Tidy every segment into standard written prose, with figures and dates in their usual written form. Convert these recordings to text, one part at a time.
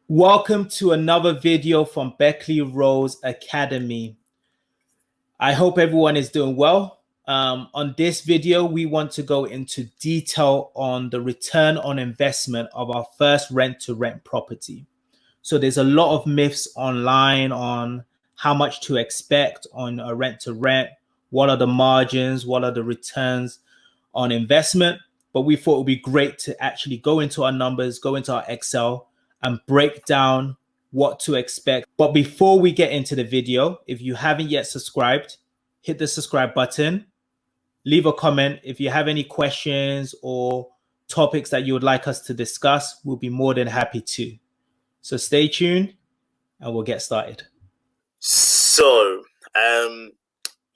Welcome to another video from Beckley Rose Academy. I hope everyone is doing well. On this video, we want to go into detail on the return on investment of our first rent-to-rent property. So there's a lot of myths online on how much to expect on a rent-to-rent, what are the margins, what are the returns on investment. But we thought it would be great to actually go into our numbers, go into our Excel, and break down what to expect. But before we get into the video, if you haven't yet subscribed, hit the subscribe button, leave a comment. If you have any questions or topics that you would like us to discuss, we'll be more than happy to. So stay tuned and we'll get started. So,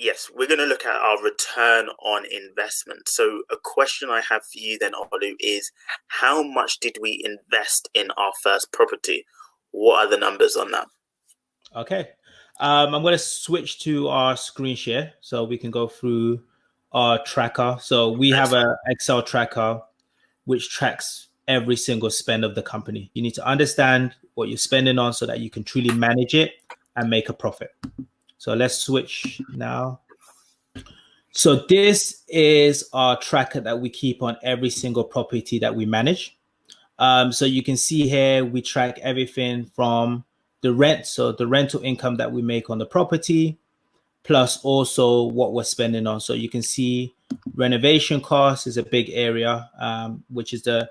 yes, we're going to look at our return on investment. So a question I have for you then, Olu, is how much did we invest in our first property? What are the numbers on that? Okay. I'm going to switch to our screen share so we can go through our tracker. So we have an Excel tracker which tracks every single spend of the company. You need to understand what you're spending on so that you can truly manage it and make a profit. So let's switch now. So this is our tracker that we keep on every single property that we manage. So you can see here, we track everything from the rent, so the rental income that we make on the property, plus also what we're spending on. So you can see renovation costs is a big area, which is the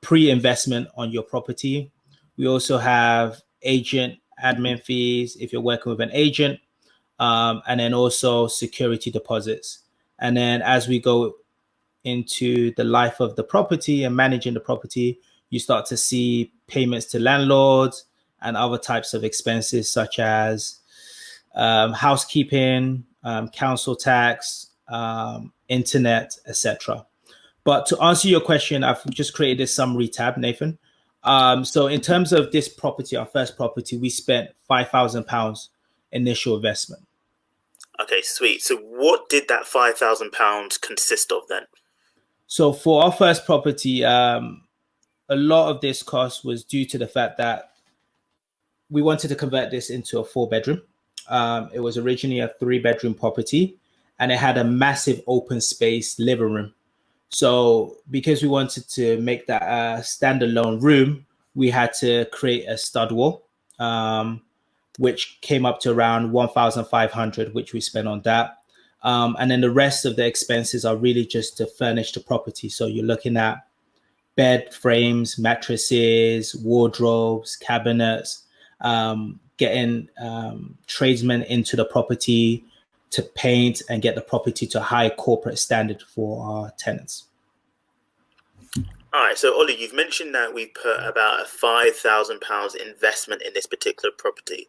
pre-investment on your property. We also have agent admin fees if you're working with an agent, and then also security deposits. And then as we go into the life of the property and managing the property, you start to see payments to landlords and other types of expenses such as housekeeping, council tax, internet, etc. But to answer your question, I've just created this summary tab, Nathan. So in terms of this property, our first property, we spent £5,000 initial investment. Okay, sweet. So what did that £5,000 consist of then? So for our first property, a lot of this cost was due to the fact that we wanted to convert this into a 4-bedroom. It was originally a 3-bedroom property and it had a massive open space living room. So because we wanted to make that a standalone room, we had to create a stud wall, which came up to around 1,500, which we spent on that. And then the rest of the expenses are really just to furnish the property. So you're looking at bed frames, mattresses, wardrobes, cabinets, getting tradesmen into the property to paint and get the property to a high corporate standard for our tenants. All right, so Ollie, you've mentioned that we put about a £5,000 investment in this particular property.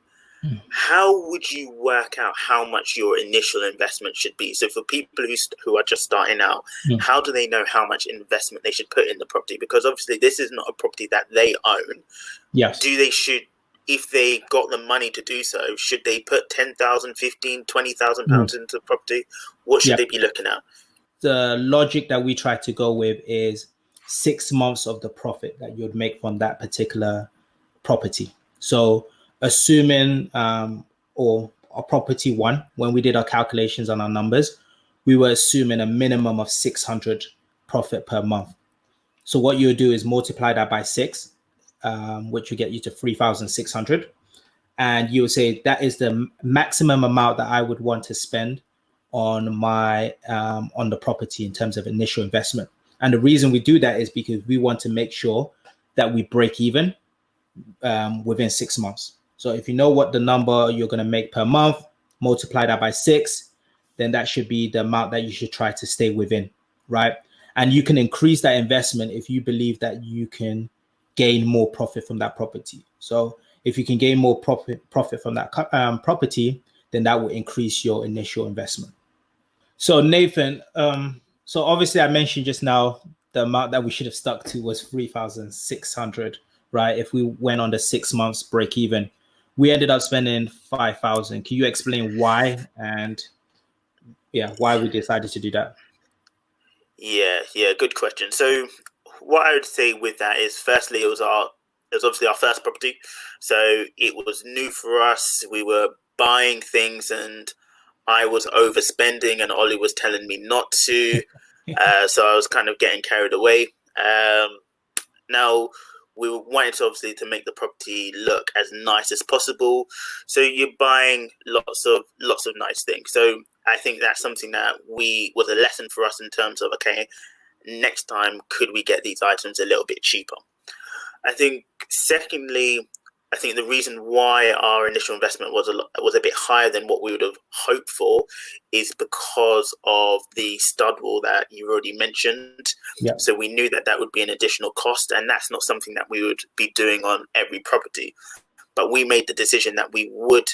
How would you work out how much your initial investment should be? So for people who are just starting out, how do they know how much investment they should put in the property? Because obviously this is not a property that they own. Yes. If they got the money to do so, should they put 10,000, 15, 20,000 pounds into the property? What should they be looking at? The logic that we try to go with is 6 months of the profit that you'd make from that particular property. So assuming or our property one, when we did our calculations on our numbers, we were assuming a minimum of 600 profit per month. So what you would do is multiply that by 6, which will get you to 3,600. And you would say that is the maximum amount that I would want to spend on my on the property in terms of initial investment. And the reason we do that is because we want to make sure that we break even within 6 months. So if you know what the number you're going to make per month, multiply that by 6, then that should be the amount that you should try to stay within, right? And you can increase that investment if you believe that you can gain more profit from that property. So if you can gain more profit from that property, then that will increase your initial investment. So Nathan, so obviously I mentioned just now the amount that we should have stuck to was 3,600, right? If we went on the 6 months break even, we ended up spending 5,000. Can you explain why and why we decided to do that? Yeah, good question. So what I would say with that is, firstly, it was our was obviously our first property, so it was new for us. We were buying things, and I was overspending, and Ollie was telling me not to. So I was kind of getting carried away. Now we wanted to obviously to make the property look as nice as possible. So you're buying lots of nice things. So I think that's something that was a lesson for us in terms of, okay, next time could we get these items a little bit cheaper? I think secondly, I think the reason why our initial investment was a bit higher than what we would have hoped for is because of the stud wall that you already mentioned. Yeah. So we knew that would be an additional cost, and that's not something that we would be doing on every property. But we made the decision that we would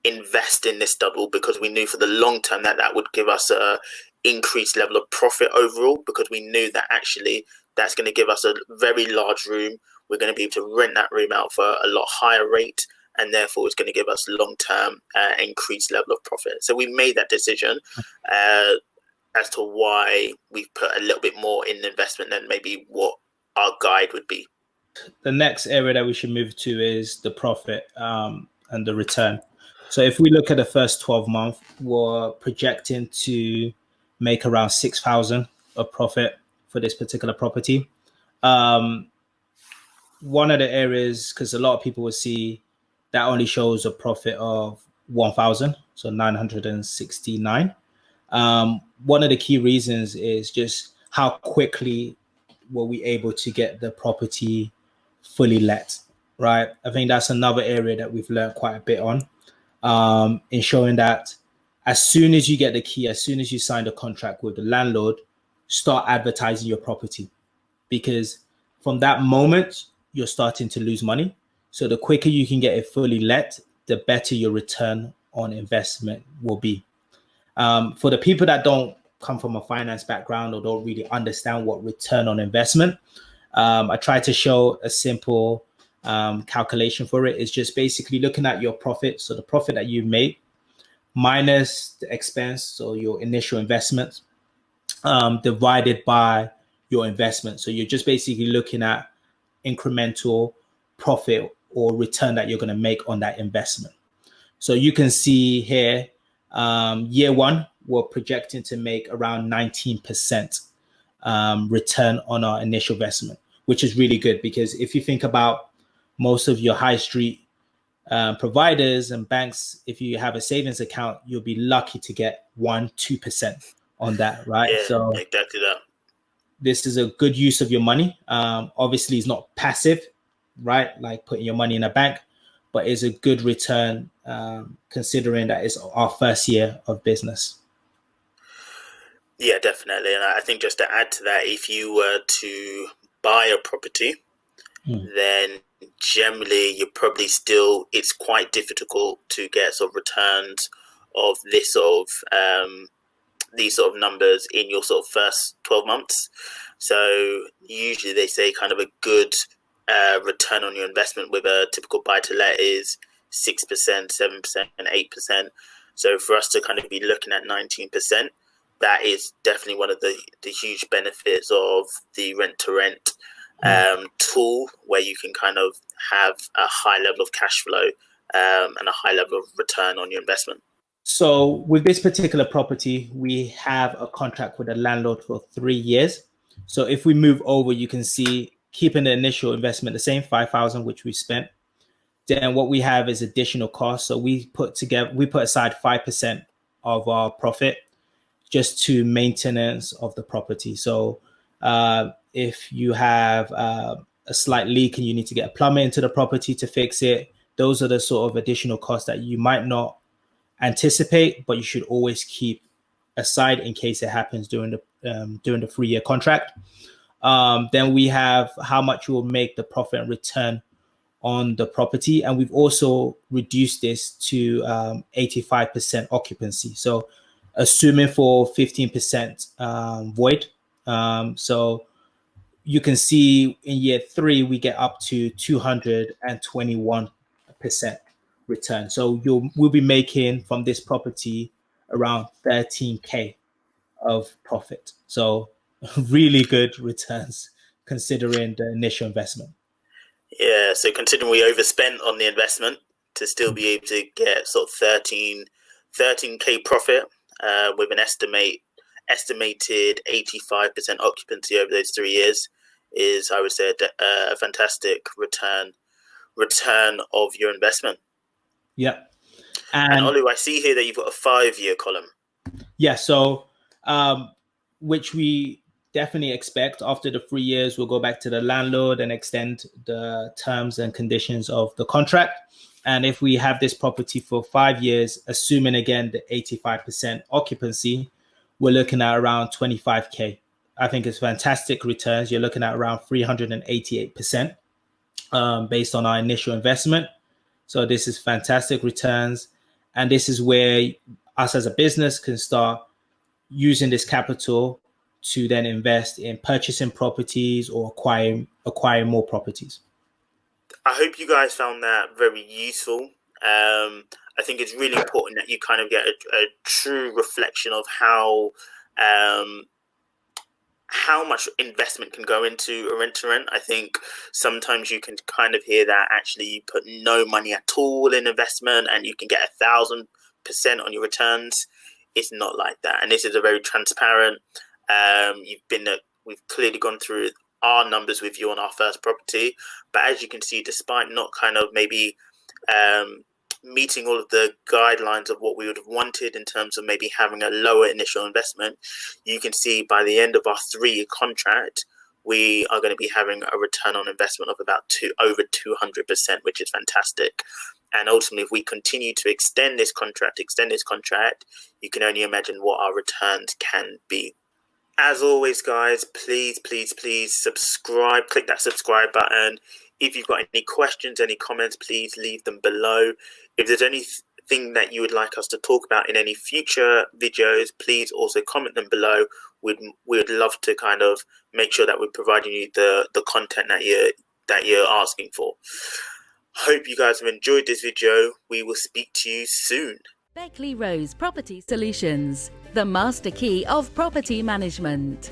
invest in this stud wall because we knew for the long term that would give us a increased level of profit overall, because we knew that actually that's going to give us a very large room. We're going to be able to rent that room out for a lot higher rate, and therefore it's going to give us long-term increased level of profit. So we made that decision as to why we've put a little bit more in investment than maybe what our guide would be. The next area that we should move to is the profit and the return. So if we look at the first 12 months, we're projecting to make around 6,000 of profit for this particular property. One of the areas, because a lot of people will see that only shows a profit of 1,000, so 969. One of the key reasons is just how quickly were we able to get the property fully let, right? I think that's another area that we've learned quite a bit on, in showing that as soon as you get the key, as soon as you sign the contract with the landlord, start advertising your property, because from that moment, you're starting to lose money. So the quicker you can get it fully let, the better your return on investment will be. For the people that don't come from a finance background or don't really understand what return on investment, I try to show a simple calculation for it. It's just basically looking at your profit. So the profit that you make minus the expense, so your initial investment, divided by your investment. So you're just basically looking at incremental profit or return that you're going to make on that investment. So you can see here, year one, we're projecting to make around 19% return on our initial investment, which is really good, because if you think about most of your high street providers and banks, if you have a savings account, you'll be lucky to get 1-2% on that, right? Yeah, so exactly that. This is a good use of your money. Obviously, it's not passive, right? Like putting your money in a bank, but it's a good return considering that it's our first year of business. Yeah, definitely. And I think just to add to that, if you were to buy a property, then generally it's quite difficult to get sort of returns of this sort of these sort of numbers in your sort of first 12 months. So usually they say kind of a good return on your investment with a typical buy to let is 6%, 7%, and 8%. So for us to kind of be looking at 19%, that is definitely one of the huge benefits of the rent to rent tool, where you can kind of have a high level of cash flow and a high level of return on your investment. So with this particular property, we have a contract with the landlord for 3 years. So if we move over, you can see keeping the initial investment the same, 5,000, which we spent. Then what we have is additional costs. So we put aside 5% of our profit just to maintenance of the property. So if you have a slight leak and you need to get a plumber into the property to fix it, those are the sort of additional costs that you might not anticipate, but you should always keep aside in case it happens during the 3-year contract. Then we have how much you will make the profit and return on the property, and we've also reduced this to 85% occupancy. So assuming for 15% void. So you can see in year 3 we get up to 221% return. So we'll be making from this property around 13K of profit. So really good returns considering the initial investment. Yeah, so considering we overspent on the investment to still be able to get sort of 13K profit with an estimated 85% occupancy over those 3 years is, I would say, a fantastic return of your investment. Yep. And And Olu, I see here that you've got a 5-year column. yeah, so which we definitely expect after the 3 years, we'll go back to the landlord and extend the terms and conditions of the contract. And if we have this property for 5 years, assuming again the 85% occupancy, we're looking at around 25K. I think it's fantastic returns. You're looking at around 388% based on our initial investment. So this is fantastic returns. And this is where us as a business can start using this capital to then invest in purchasing properties or acquiring more properties. I hope you guys found that very useful. I think it's really important that you kind of get a true reflection of how much investment can go into a rent-to-rent. I think sometimes you can kind of hear that actually you put no money at all in investment and you can get 1,000% on your returns. It's not like that, and this is a very transparent. We've clearly gone through our numbers with you on our first property, but as you can see, despite not kind of maybe meeting all of the guidelines of what we would have wanted in terms of maybe having a lower initial investment, you can see by the end of our 3-year contract, we are going to be having a return on investment of about over 200%, which is fantastic. And ultimately, if we continue to extend this contract, you can only imagine what our returns can be. As always, guys, please subscribe. Click that subscribe button. If you've got any questions, any comments, please leave them below. If there's anything that you would like us to talk about in any future videos, please also comment them below. We'd love to kind of make sure that we're providing you the content that you're asking for. Hope you guys have enjoyed this video. We will speak to you soon. Beckley Rose Property Solutions, the master key of property management.